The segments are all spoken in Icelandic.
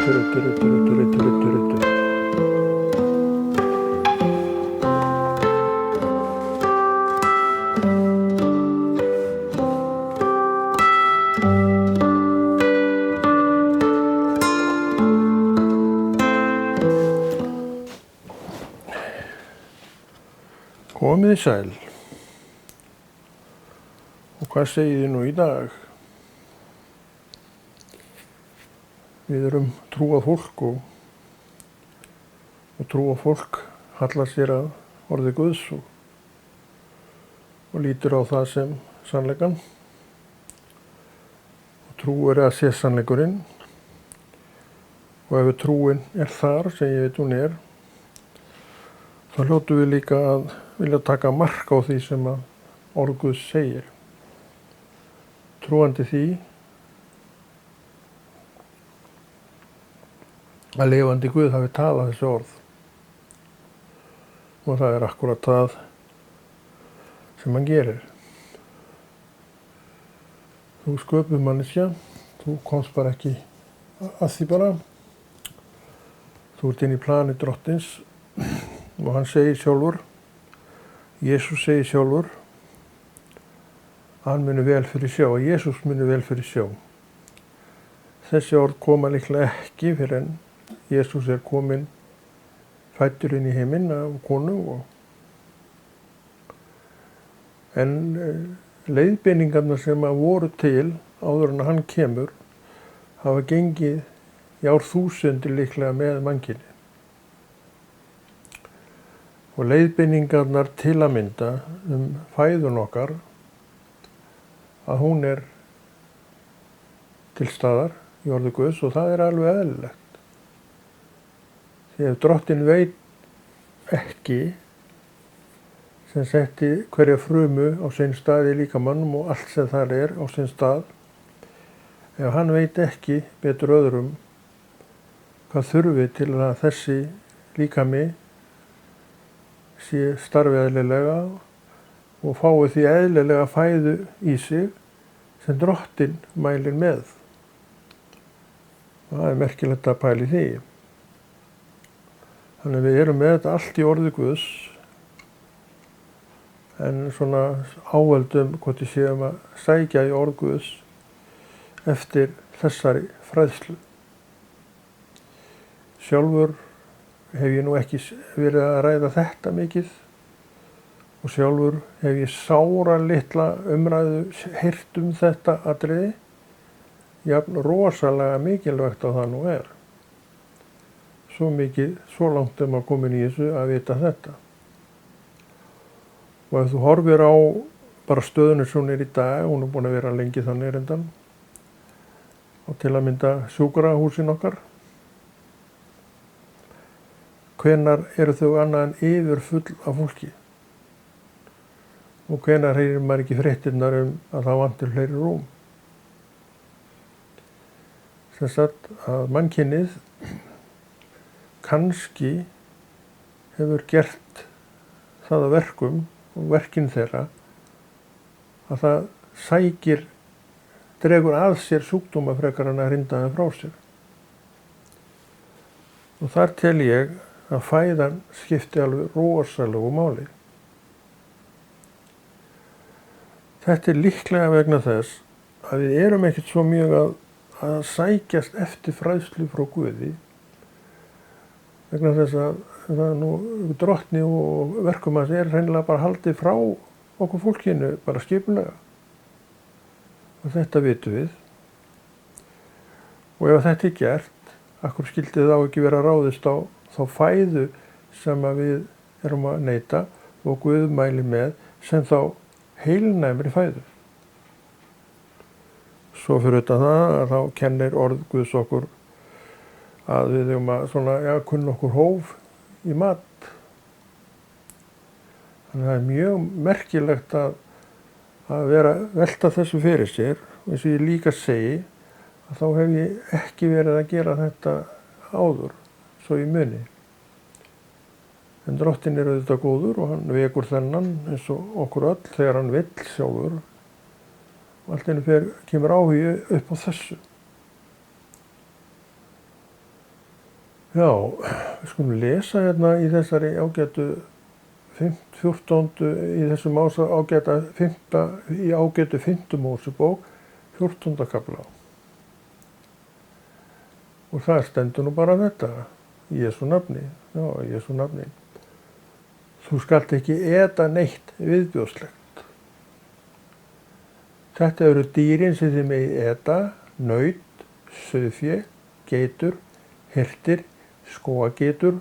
Komið þið sæl. Og hvað segið þið nú í dag? Við erum trúað fólk og trúað fólk hallar sér að orði Guðs og lítur á það sem sannleikann. Og trú er að sé sannleikurinn. Og ef trúin er þar, sem ég veit hún er, þá hljótum við líka að vilja taka mark á því sem að orð Guðs segir. Trúandi því að lifandi Guð hafi talað þessi orð. Og það er akkúrat það sem hann gerir. Þú sköpuð manneskja, þú komst bara ekki að því bara. Þú ert inn í plani Drottins og hann segir sjálfur, Jesús segir sjálfur, hann muni vel fyrir sjá, að Jesús muni vel fyrir sjá. Þessi orð koma líklega ekki fyrir en Jesús er kominn fæddur inn í heiminn af konu en leiðbeiningarnar sem að voru til áður en hann kemur hafa gengið í árþúsundir líklega með mannkyni. Og leiðbeiningarnar til að mynda fæðun okkar að hún er til staðar í orði Guðs og það er alveg eðlilegt. Því ef Drottinn veit ekki sem setti hverja frumu á sinn stað í líkamannum og allt sem þar er á sinn stað, ef hann veit ekki betur öðrum hvað þurfi til að þessi líkami sé starfi eðlilega og fái því eðlilega fæðu í sig sem Drottinn mælir með. Það er merkilegt að pæla í því. Þannig við erum með þetta allt í orði Guðs en svona áveldum hvort við séum að sækja í orð Guðs eftir þessari fræðslu. Sjálfur hef ég nú ekki verið að ræða þetta mikið og sjálfur hef ég sára litla umræðu heyrt þetta atriði, jafn rosalega mikilvægt á það nú er. Svo mikið, svo langt að komin í þessu að vita þetta. Og ef þú horfir á bara stöðunni sem hún er í dag, hún er búin að vera lengi þannig reyndan, og til að mynda sjúkrahúsin okkar, hvenær eru þau annað en yfirfull af fólki? Og hvenær heyrir maður ekki fréttirnar að það vantir fleiri rúm? Sem sagt að mannkynið kannski hefur gert það að verkum og verkin þeirra að það dregur að sér sjúkdóma frekar en að hrinda þeim frá sér. Og þar tel ég að fæðan skipti alveg rosalegu máli. Þetta er líklega vegna þess að við erum ekkert svo mjög að sækjast eftir fræðslu frá Guði vegna þess að Drottni og verkum hans er hreinlega bara haldið frá okkur fólkinu, bara skipulega. Og þetta vitum við. Og ef þetta er gert, akkur skyldi þá ekki vera ráðist á þá fæðu sem að við erum að neyta og Guð mæli með sem þá heilnæmri fæðu. Svo fyrir utan það að þá kennir orð Guðs okkur að við eigum að kunna okkur hóf í mat. Þannig að það er mjög merkilegt að velta þessu fyrir sér og eins og ég líka segi að þá hef ég ekki verið að gera þetta áður, svo í muni. En Drottinn er auðvitað góður og hann vekur þennan eins og okkur öll þegar hann vill sjálfur. Og allt einu kemur áhugi upp á þessu. Já, við skulum lesa hérna í þessari ágætu 14. í þessum ágæta 5. Mósebók 14. kafla. Og það stendur nú bara þetta, í Jesú nafni, já, í Jesú nafni. Þú skalt ekki eta neitt viðbjóðslegt. Þetta eru dýrin sem þið megið eta, naut, sauðfé, geitur, hirtir, skógageitur,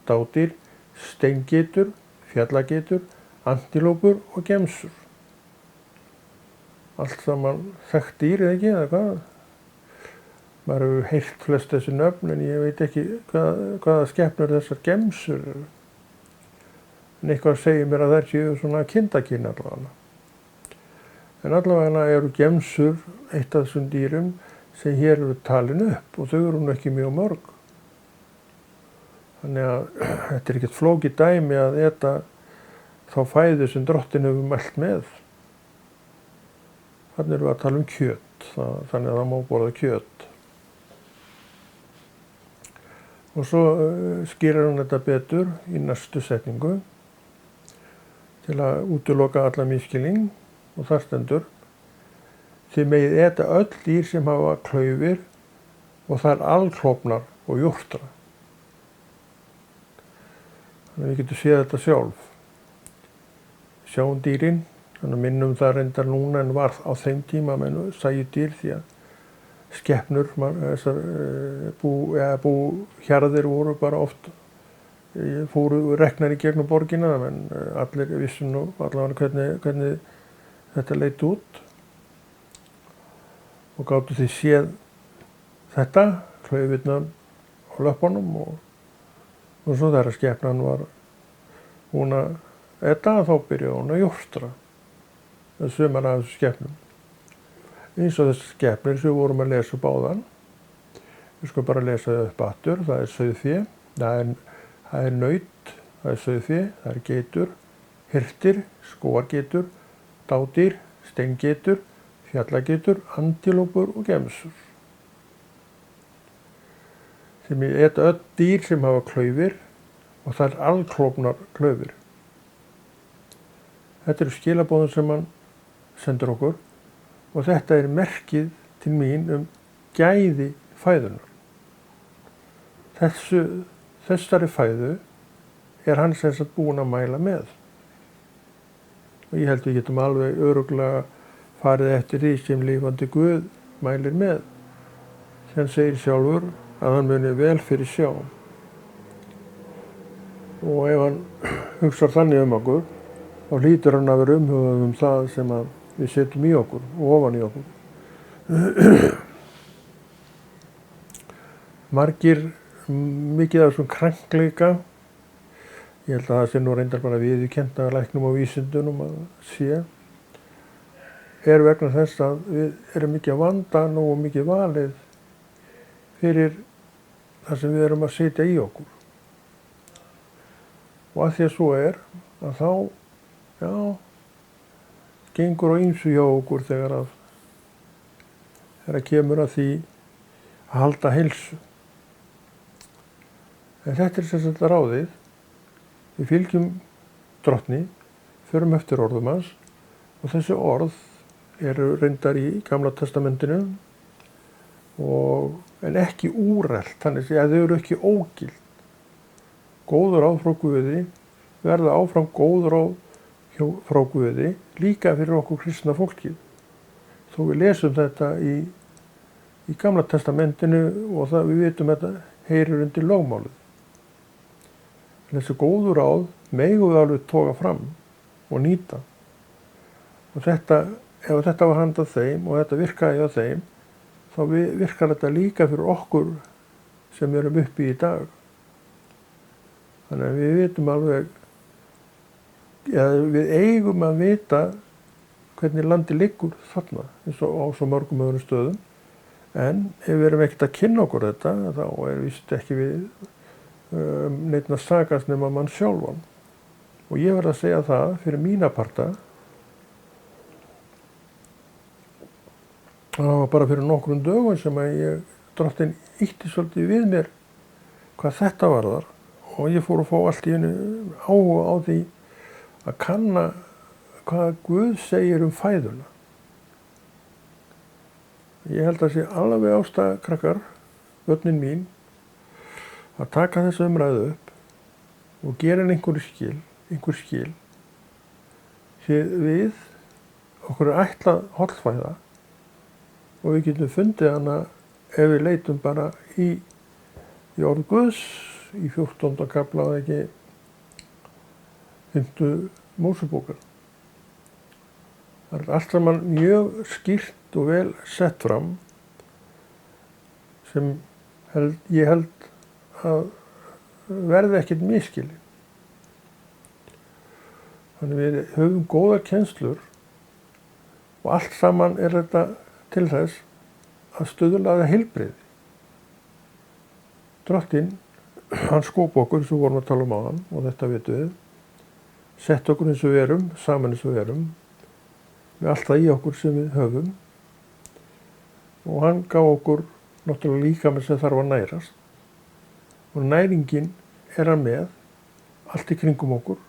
dádýr, steingeitur, fjallageitur, antilópur og gemsur. Allt saman þekkt dýr eða ekki, eða hvað? Maður hefur heyrt flest þessi nöfn en ég veit ekki hvaða skepnur þessar gemsur eru. En eitthvað segir mér að þær séu svona kindakyn allavega. En allavega eru gemsur eitt af þessum dýrum sem hér eru talin upp og þau eru nú ekki mjög mörg. Þannig að þetta er ekkert flókið dæmi að eta þá fæðu sem Drottinn hefur mælt með. Þannig erum við að tala um kjöt, þannig að það má borða kjöt. Og svo skýrir hann þetta betur í næstu setningu til að útiloka alla misskilning og þar stendur: þið megið eta öll dýr sem hafa klaufir og þær alklofnar og jórtra. Þannig að við getum séð þetta sjálf. Sjáum dýrin, þannig að minnum það reyndar núna en var á þeim tíma með sæju dýr því að skepnur, þessar búhjarðir voru bara oft, fóru reknar í gegnum borgina, en allir vissu nú allavega hvernig þetta leit út. Og gátu því séð þetta, klaufirnar á löppunum og svo þegar skepnan var hún að eta þá byrjaði hún að jórtra. Það sumar af þessu skepnum. Eins og þessi skepnir sem við vorum að lesa upp áðan. Við skulum bara lesa þau upp aftur. Það er sauðfé, það er naut, það er sauðfé, það er geitur, hirtir, skógargeitur, dádýr, steingeitur, fjallageitur, antilópur og gemsur. Sem eta öll dýr sem hafa klaufir og það er alklofnar klaufir. Þetta eru skilaboðin sem hann sendur okkur. Og þetta er merkið til mín gæði fæðunar. Þessari fæðu er hann sem sagt búinn að mæla með. Og ég held við getum alveg örugglega farið eftir því sem lifandi Guð mælir með. Sem segir sjálfur að hann muni vel fyrir sjá. Og ef hann hugsar þannig okkur, þá hlýtur hann að vera umhugað það sem að við setjum í okkur og ofan í okkur. Mikið af þessum krankleika, ég held að það sé nú reyndar bara viðurkennt af læknum og vísindunum að sé, er vegna þess að við erum mikið að vanda og mikið valið fyrir það sem við erum að setja í okkur. Og að því að svo er, að þá, já, gengur á ýmsu hjá okkur þegar kemur að því að halda heilsu. En þetta er sem sagt ráðið. Við fylgjum Drottni, förum eftir orðum hans og þessi orð eru reyndar í Gamla testamentinu en ekki úrelt, þannig að þau eru ekki ógild. Góð ráð frá Guði verða áfram góð ráð frá Guði, líka fyrir okkur kristna fólkið. Þó við lesum þetta í Gamla testamentinu og við vitum að þetta heyrir undir lögmálið. Þessi góðu ráð megum við alveg toga fram og nýta. Og ef þetta var handað þeim og þetta virkaði á þeim, þá virkar þetta líka fyrir okkur sem erum uppi í dag. Þannig að við vitum alveg, við eigum að vita hvernig landi liggur þarna, eins og á svo mörgum öðrum stöðum. En ef við erum ekkert að kynna okkur þetta, þá er víst ekki við neitt að sakast nema mann sjálfan. Og ég verð að segja það fyrir mína parta, það var bara fyrir nokkrum dögum sem að Drottinn ýtti svolítið við mér hvað þetta varðar og ég fór að fá allt í einu áhuga á því að kanna hvað Guð segir fæðuna. Ég held að sé alveg ástæða, krakkar, börnin mín, að taka þessu umræðu upp og gera einhver skil, því við okkur ætlað hollfæða og við getum fundið hana ef við leitum bara í orð Guðs, í 14. kafla og ekki 5. Mósebókar. Það allt saman mjög skýrt og vel sett fram sem ég held að verði ekkert misskilið. Þannig við höfum góðar kennslur og allt saman þetta til þess að stuðla að heilbrigði. Drottinn, hann skóp okkur, sem við vorum að tala áðan, og þetta vitum við, sett okkur eins og við erum, saman eins og við erum, með allt það í okkur sem við höfum, og hann gaf okkur náttúrulega líkama sem þarf að nærast, og næringin hann með, allt í kringum okkur,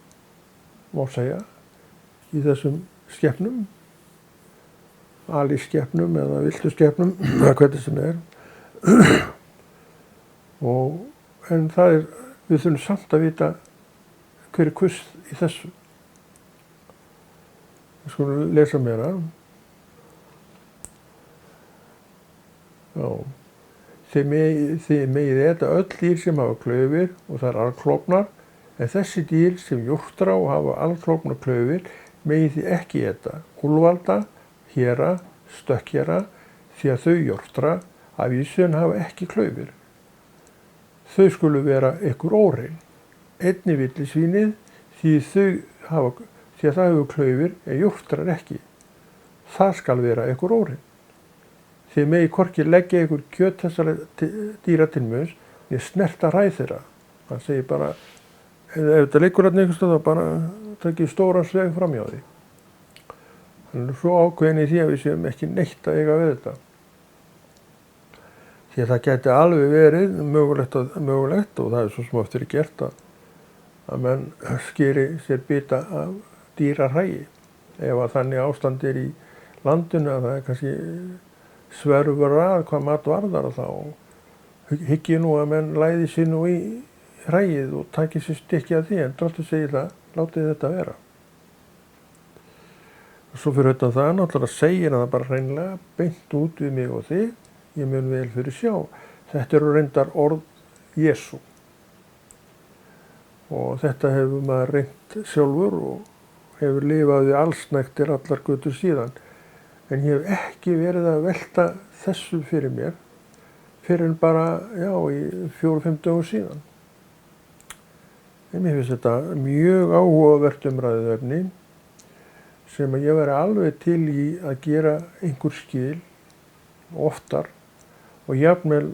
má segja, í þessum skepnum, alískepnum eða viltu skepnum, eða hvernig sem en við þurfum samt að vita hver hvers í þessu. Við skulum lesa meira. Já. Þið megið eta öll dýr sem hafa klaufir og það alklofnar, en þessi dýr sem jórtra og hafa alklofnar klaufir megið þið ekki eta. Úlfalda, héra, stökkjara, því að þau jórtra af vísu en hafa ekki klaufir. Þau skulu vera ykkur órein. Einnig villisvínið því að það hefur klaufir en jórtrar ekki. Það skal vera ykkur órein. Þið megi hvorki leggja ykkur kjöt þessara dýra til munns, né snerta ræð þeirra. Það segir bara, ef þetta liggur þarna einhvers staðar, þá bara takið stóran sveg framhjá því. Þannig svo ákveðin í því að við séum ekki neitt að eiga við þetta. Því að það gæti alveg verið mögulegt og það svo sem oft verið gert að menn skeri sér bita af dýrahræi. Ef að þannig ástand í landinu að það kannski sverfur að hvað mat varðar og þá hygg ég nú að menn læði sér nú í hræið og taki sér stykki af því, en Drottinn segir það, látið þetta vera. Svo fyrir utan það náttúrulega segir það bara hreinlega beint út við mig og þig, ég mun vel fyrir sjá. Þetta eru reyndar orð Jesú. Og þetta hefur maður reynt sjálfur og hefur lifað við allsnægtir allar götur síðan. En ég hef ekki verið að velta þessu fyrir mér fyrir en bara, í 4-5 dögum síðan. En mér finnst þetta mjög áhugavert umræðuefni sem að ég væri alveg til í að gera einhver skil oftar og jafnvel,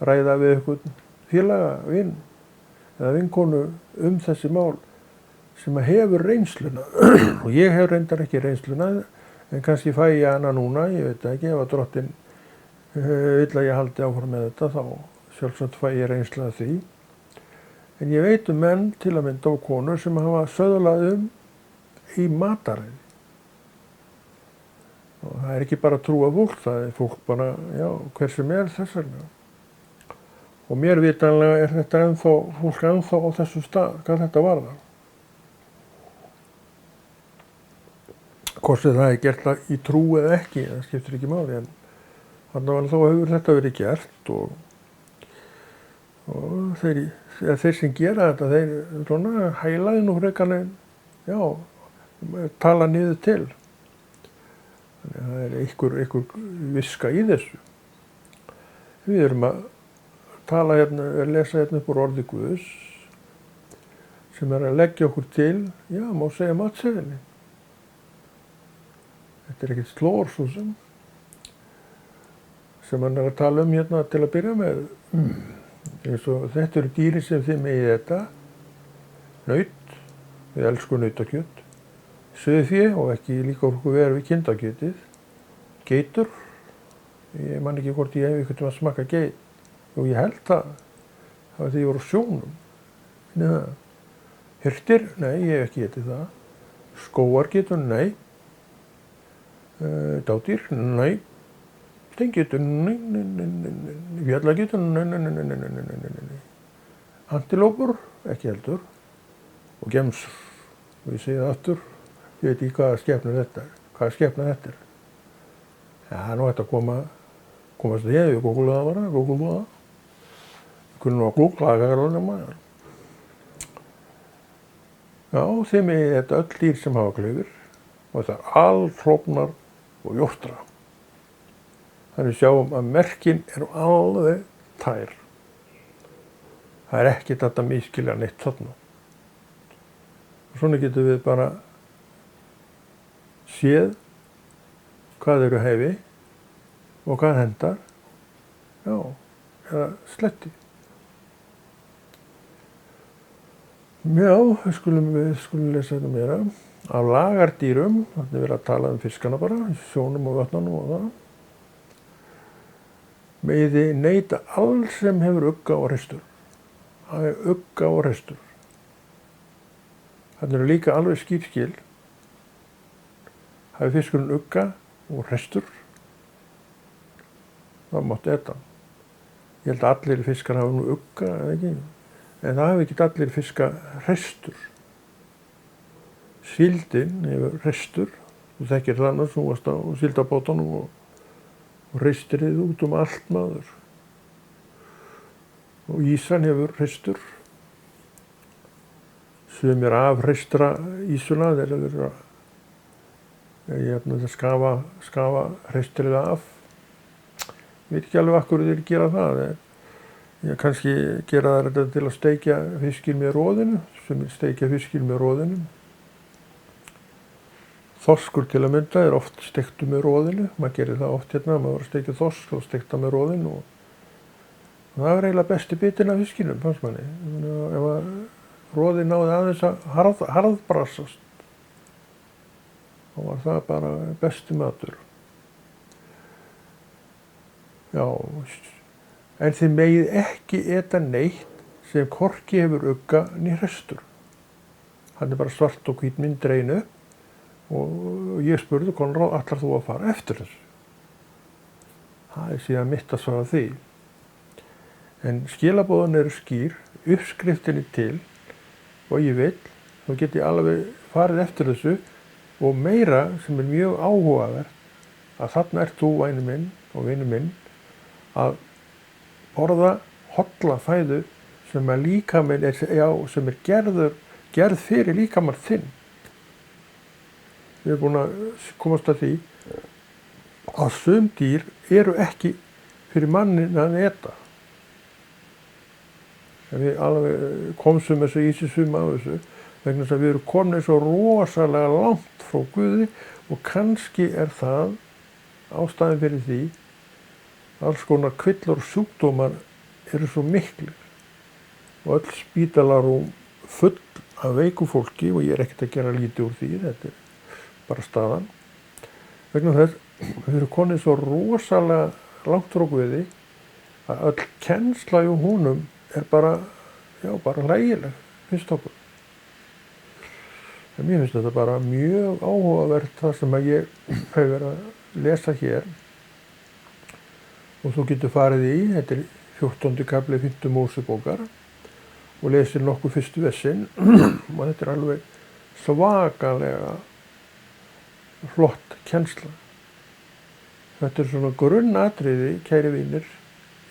ræða við einhvern félaga, vin eða vinkonu þessi mál sem að hefur reynsluna og ég hef reyndar ekki reynsluna en kannski fæ ég hana núna, ég veit ekki, ef að Drottinn vill að ég haldi áfram með þetta þá sjálfsagt fæ ég reynslu af því. En ég veit menn til að mynda og konur sem hafa söðlað í mataræði. Og það ekki bara trúa fólk, það fólk bara, hver sem þess vegna. Og mér vitanlega þetta fólk ennþá á þessu stað, hvað þetta varðar. Hvort sem það gert það í trú eða ekki, það skiptir ekki máli, en þannig þá hefur þetta verið gert og þeir sem gera þetta, þeir svona hælaði nú frekarlega, tala niður til. Þannig að það einhver viska í þessu. Við erum að tala lesa upp úr orði Guðs sem að leggja okkur til, má segja matseðilinn. Þetta ekkert slór svo sem hann að tala til að byrja með. Þetta eru dýri sem þið megið þetta, naut, við elskum nautakjöt, sauðfé og ekki líka okkur verið við kindakjötið, geitur, ég man ekki hvort ég hef einhvern veginn að smakka geit, og ég held það var því ég voru á sjónum. Hirtir, nei, ég hef ekki getið það. Skógargetur, nei. Dádýr, nei. Steingetur, nei. Fjallagetur, nei. Antilópur, ekki heldur. Og gemsur. Og ég segi það aftur, ég veit ekki hvaða skepna þetta er. Ja, það er nú hægt að komast að ég googlaði það bara, googlaði það. Ég kunni nú að googla það alveg maður. Já, þeim er þetta öll dýr sem hafa klaufir og þetta er alklofnar og jórtra. Þannig við sjáum að merkin eru alveg tær. Það er ekkert hægt að misskilja neitt þarna. Og svona getum við bara séð hvað eru hæfi og hvað hendar, já, eða sletti. Já, við skulum lesa þetta meira. Af lagardýrum, þannig við erum að tala fiskana bara, sjónum og vötnunum og það. Megi neita alls sem hefur ugga og hreistur. Það er ugga og hreistur. Þannig eru líka alveg skýrskil. Hafi fiskurinn ugga og hreistur, það mátti eta. Ég held að allir fiskar hafa nú ugga, eða ekki? En það hafi ekki allir fiska hreistur. Síldin hefur hreistur. Þú þekkir það annars, þú varst á síldabátunum og hreistir þið út allt maður. Og ísan hefur hreistur. Sumir af hreistra ísuna, þeir eru að skafa hreistrið af. Ég veit ekki alveg af hverju þeir gera það. Ég kannski gera þetta til að steikja fiskinn með roðinu, sem steikja fiskinn með roðinu. Þorskur til að mynda er oft steiktur með roðinu, maður gerir það oft hérna, maður var að steikja þorsk og steikta með roðinu. Og það var eiginlega besti bitinn af fiskinum, fannst manni. Ef að roðið náði aðeins að harðbrassast, þá var það bara besti matur. Já, en þið megið ekki eta neitt sem hvorki hefur ugga né hreistur. Hann er bara svart og hvít mynd dregin upp og ég spurði Konráð, ætlar þú að fara eftir þessu? Það er síðan mitt að svara því. En skilaboðan eru skýr, uppskriftin er til og ég vil, þá get ég alveg farið eftir þessu og meira sem er mjög áhugavert, að þarna ert þú, væni minn og vini minn, að borða holla fæðu sem að líkaminn er, já, sem er gerð fyrir líkamann þinn. Við erum búin að komast að því að sum dýr eru ekki fyrir mannin að eta. Við alveg komsum þessu í sum af þessu vegna þess að við erum komin svo rosalega langt frá Guði og kannski er það ástæðan fyrir því alls konar kvillar og sjúkdómar eru svo miklir og öll spítalarúm full af veiku fólki og ég er ekkert að gera lítið úr því, þetta er bara staðan. Vegna þess við erum komin svo rosalega langt frá Guði að öll kennsla í honum er bara hlægileg, finnst okkur. En mér finnst þetta bara mjög áhugavert það sem að ég hef verið að lesa hér. Og þú getur farið í, þetta er 14. kafli 5. Mósebókar og lesir nokkuð fyrstu versin og þetta er alveg svakalega flott kennsla. Þetta er svona grunnatriði, kæri vinir,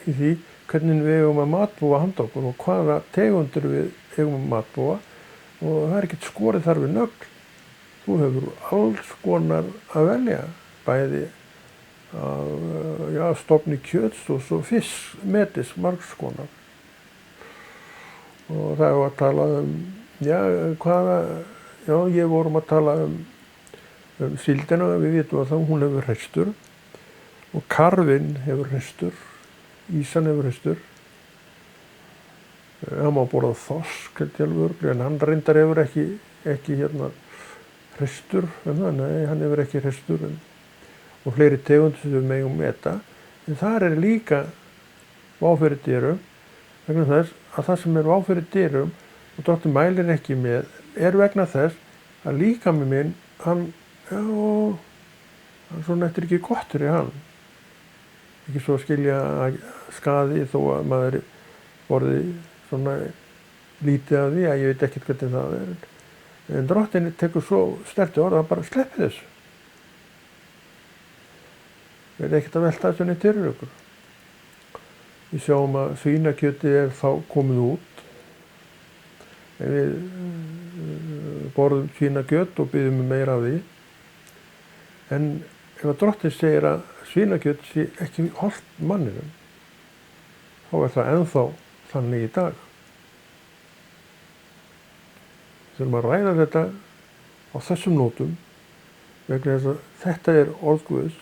í því hvernig við eigum að matbúa handa okkur og hvaða tegundir við eigum að matbúa og það er ekkert skorið þar við nögl. Þú hefur alls konar að velja, bæði af stofni kjöts og svo fisk, metis, margs konar. Og það var að tala ég vorum að tala um síldina, við vitum að það, hún hefur hreistur og karfinn hefur hreistur, ísan hefur hreistur. Hann má borða þorsk, held ég alveg, en hann reyndar hefur ekki hreistur, nei, hann hefur ekki hreistur og fleiri tegundir sem við megum eta, en þar er líka vá fyrir dyrum, vegna þess að það sem er vá fyrir dyrum og Drottinn mælir ekki með er vegna þess að líkami minn, hann svona eftir ekki gott fyrir hann. Ekki svo að skilja skaði þó að maður orði svona lítið af því að ég veit ekkert hvernig það er. En Drottinn tekur svo sterkt orð að bara sleppi þessu. Við erum ekkert að velta þessu neitt fyrir okkur. Við sjáum að svínakjötið er þá komið út. En við borðum svínakjöt og biðjum meira af því. En ef að Drottinn segir að svínakjöt sé ekki hollt manninum, þá er það ennþá þannig í dag. Við þurfum að ræða þetta á þessum nótum vegna þess að þetta er orð Guðs.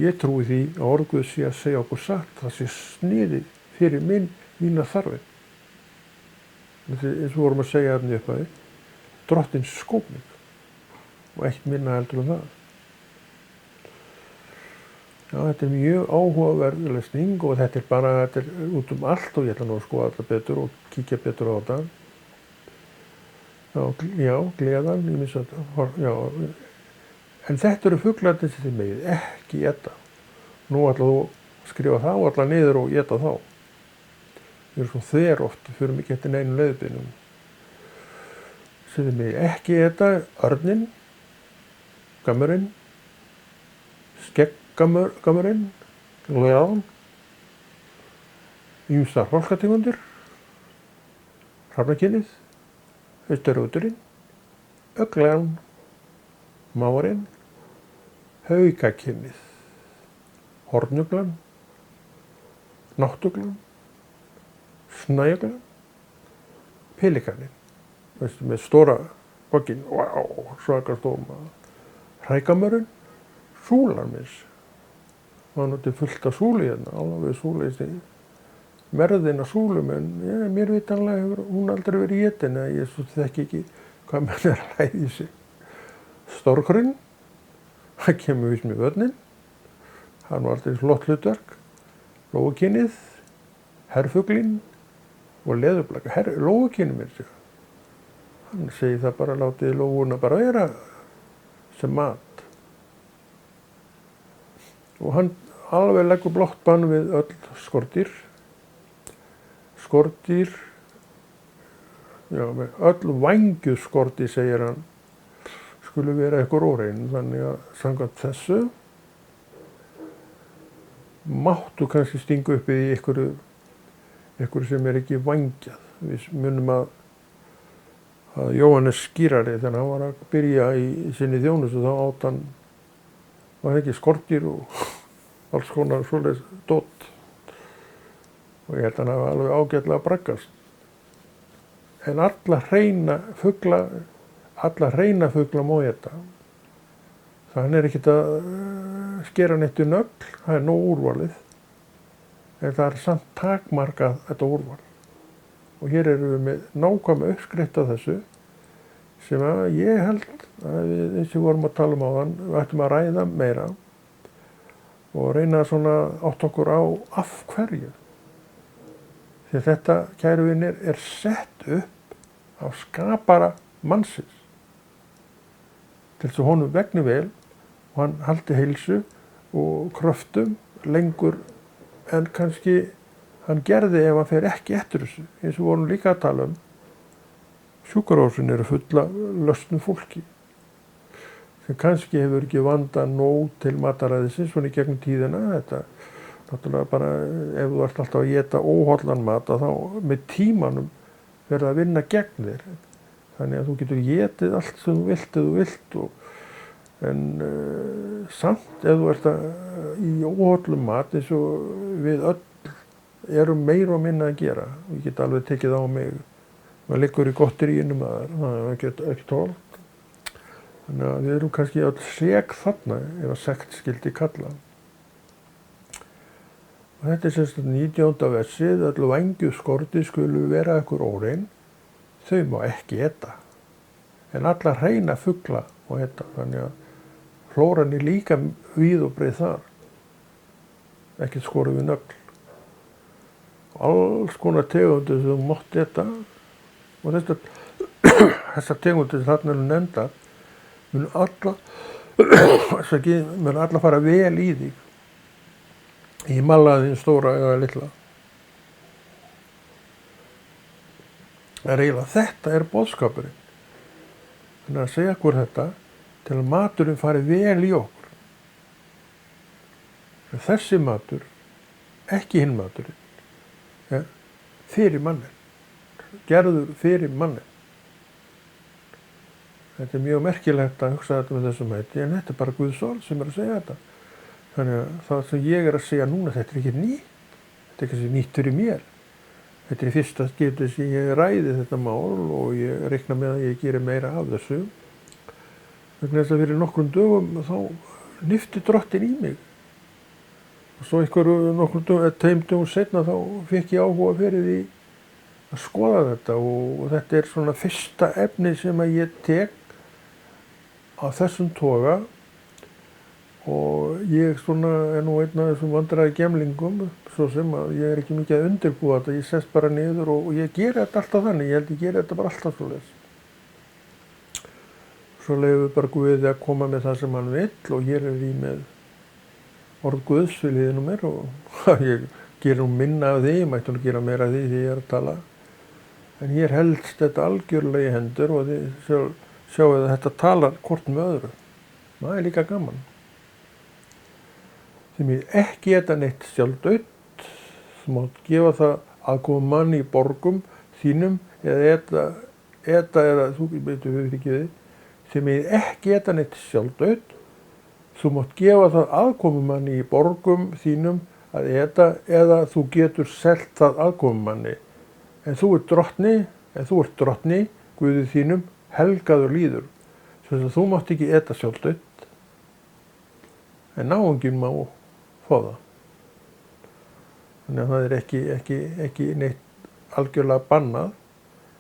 Ég trúi því að orð Guðs sé að segja okkur satt, það sé sniðið fyrir mína þarfir. Eins og vorum að segja þarna í upphafi, Drottins skópning og eitt minna heldur það. Já, þetta er mjög áhugaverð lesning og þetta er út allt og ég ætla nú að skoða þetta betur og kíkja betur á þetta. Já, gleðan, ég misst að, já, en þetta eru fuglarnir sem þið megið ekki éta. Nú ætla þú að skrifa það og ætla niður og éta þá. Við erum svo þver oft, fyrir mikið eftir neinum leiðbeinum. Sem þið megið ekki éta örninn, gammurinn, skegggammurinn, gleðan, ýmsar hrólkategundir, hrafnakynið, austurúturinn, ögglegan, mávarinn, haugakynið, hornuglan, náttuglan, snæuglan, pelikaninn, með stóra gogginn, svaka stóma, hrækamörinn, súlarmis, það var náttúrulega fullt af súli hérna, alveg súli í merðin af súlum, en mér vitanlega hefur hún aldrei verið étin, en ég þekki ekki hvað menn er að læða í sig. Storkurinn, það kemur vist með vörnin, hann var alltaf flott hlutverk, lógukynið, herfuglinn og leðurblaka. Lógukynið mér sér, hann segir það bara, látið lóguna bara vera sem mat. Og hann alveg leggur blátt bann við öll skordýr, já, með öll vængjuð skordýr, segir hann, skulu vera eitthvað órein, þannig að samkvæmt þessu máttu kannski stinga upp í einhverju sem er ekki vængjað. Við munum að Jóhannes skírari, þegar hann var að byrja í sinni þjónustu, þá átt hann, var ekki skordýr og alls konar svoleiðis dót. Og ég held að hann hafi alveg ágætlega braggast. En alla hreina fugla má éta. Þannig er ekkert að skera neitt í nögl, það er nóg úrvalið. En það er samt takmarkað þetta úrval. Og hér erum við með nákvæma uppskrift af þessu, sem að ég held að við, eins og við vorum að tala um áðan, við ættum að ræða meira og reyna svona átt okkur á af hverju. Því að þetta, kæru vinir, er sett upp af skapara mannsins. Til þess að honum vegni vel og hann haldi heilsu og kröftum lengur en kannski hann gerði ef hann fer ekki eftir þessu. Eins og vorum líka að tala um, sjúkrahúsin eru fulla lausnu fólki sem kannski hefur ekki vandað nóg til mataræðisins svona í gegnum tíðina. Þetta náttúrulega bara, ef þú ert alltaf að éta óhollan mat, þá með tímanum verður að vinna gegn þér. Þannig að þú getur étið allt sem þú vilt en samt ef þú ert í óhollum mat, eins og við öll erum meira og minna að gera. Ég get alveg tekið á mig, maður liggur í gotteríinu maður, það er ekki tólt. Þannig að við erum kannski öll sek þarna, ef að sekt skildi kalla. Og þetta er semst 19. versið, öll vængjuð skordýr skulu vera ykkur órein, þau má ekki éta. En alla hreina fugla má éta, þannig að flóran er líka víð og breið þar. Ekkert skorið við nögl. alls konar tegundir sem þú mátt eta og þessar tegundir sem þarna eru nefndar munu alla fara vel í þig í malaðin stóra eða litla. Þetta er boðskapurinn. Þannig að segja okkur þetta til að maturinn fari vel í okkur. Þessi matur, ekki hinn maturinn, er fyrir mannin, gerður fyrir mannin. Þetta er mjög merkilegt að hugsa þetta með þessum hætti, en þetta er bara Guðs orð sem er að segja þetta. Þannig að það sem ég er að segja núna, þetta er ekki nýtt. Þetta er ekki nýtt fyrir mér. Þetta er fyrsta skiptið sem ég ræði þetta mál og ég reikna með að ég geri meira af þessu. Vegna þess að fyrir nokkrum dögum þá nyfti Drottinn í mig. Og svo nokkrum dögum seinna þá fékk ég áhuga fyrir því að skoða þetta og þetta er svona fyrsta efni sem að ég tek af þessum toga og ég er nú einn af þessum vandræði gemlingum svo sem að ég er ekki mikið að undirbúa þetta, ég sest bara niður og ég geri þetta alltaf þannig, ég held ég geri þetta bara alltaf svoleiðis. Svo leyfum bara Guði að koma með það sem hann vill og hér er ég með orð Guðs við hliðina á mér og ég geri nú minna af því, ég mætti nú gera meira af því því ég er að tala. En hér helst þetta algjörlega í hendur og þið sjáu að þetta talar hvort með öðru. Það er líka gaman. Þið megið ekki eta neitt sjálfdautt, þú mátt gefa það aðkomu manni í borgum þínum eða eða þú veitur við ekki þið. Þið megið ekki eta neitt sjálfdautt, þú mátt gefa það aðkomu manni í borgum þínum að eta eða þú getur selt það aðkomu manni. En þú ert drottni, Guði þínum, helgaður líður. Svo þú mátt ekki eta sjálfdautt, en náunginn má fá það. Þannig að það er ekki neitt algjörlega bannað.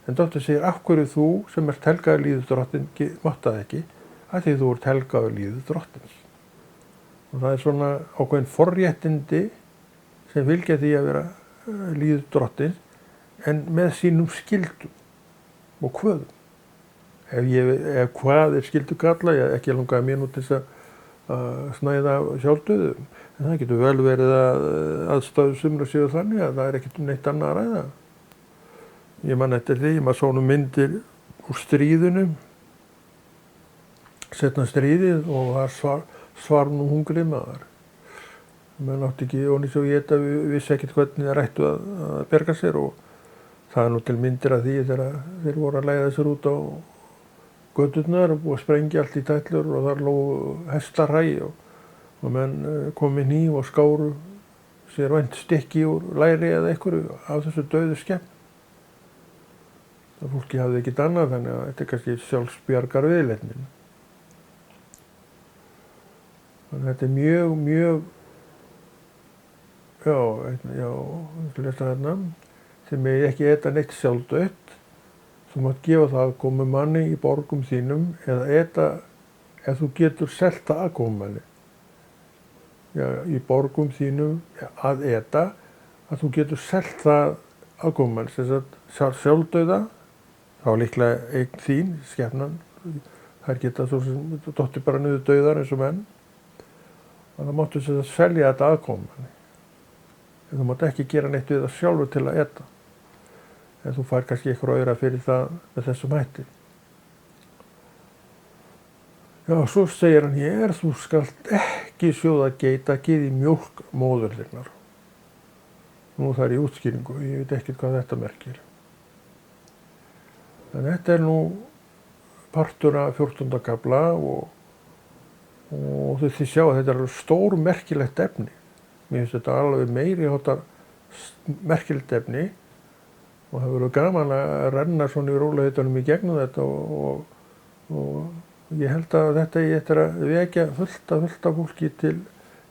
En Drottinn segir, af hverju þú sem ert helgaður líður Drottinn mátt það ekki, af því þú ert helgaður líður Drottins. Og það er svona ákveðin forréttindi sem fylgja því að vera líður Drottins, en með sínum skyldum og kvöðum. Ef hvað er skyldu kalla, ég ekki langaði mér nú til þess að snæða sjálfdauðum, en það getur vel verið að aðstæður sumra séu þannig að það er ekkert neitt annað að ræða. Ég man eftir því, maður svona myndir úr stríðunum, setna stríðið og var svarn og hungrið maður. Menn átti ekki ónýtt og ég vissi ekkert hvernig það rættu að berga sér og það er nú til myndir af því þegar þeir voru að leiða sér út á göturnar og búið að sprengja allt í tætlur og þar lógu hestarhæ og menn kom með hníf og skáru sér vænt stykki úr læri eða einhverju af þessu dauðu skemmt. Það fólki hafði ekkert annað þannig að þetta er kannski sjálfsbjargar viðleitnin. Þannig að þetta er mjög, ég lesa þarna, þið megið ekki eta neitt sjálfdautt, þú mátt gefa það aðkomu manni í borgum þínum eða eta ef þú getur selt það aðkomu manni. Í borgum þínum að eta að þú getur selt það aðkomu manni, þess að sjálfdauða, þá líklega eign þín, skepnan, þær geta svo sem dottir bara niður dauðar eins og menn, og það máttu þess að selja þetta aðkomu manni. En þú mátt ekki gera neitt við það sjálfur til að eta. En þú fær kannski eitthvað auðra fyrir það með þessum hætti. Já, svo segir hann hér, þú skalt ekki sjóða geitakið í mjólk móðurinnar. Nú það er í útskýringu, ég veit ekkert hvað þetta merkir. En þetta er nú partur af 14. kafla og þið sjá að þetta er stór merkilegt efni. Mér finnst þetta alveg meiri háttar merkilegt efni og það verður gaman að renna svona í rólegheitunum í gegnum þetta og ég held að þetta ég eftir að vekja fullt af fólki til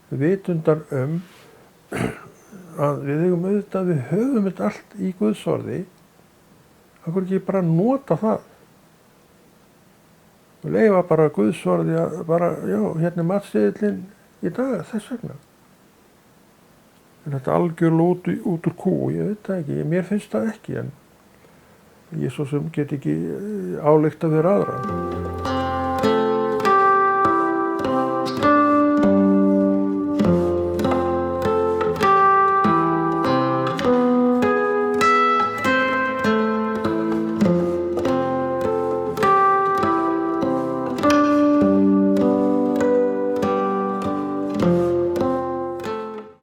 vitundar að við eigum auðvitað, við höfum þetta allt í Guðs orði, af hverju ekki bara nota það og leyfa bara Guðs orði að bara, já, hérna er matseðillinn í dag, þess vegna. En þetta algjörlega út úr kú, ég veit það ekki, mér finnst það ekki, en ég svo sem get ekki álykta fyrir aðra.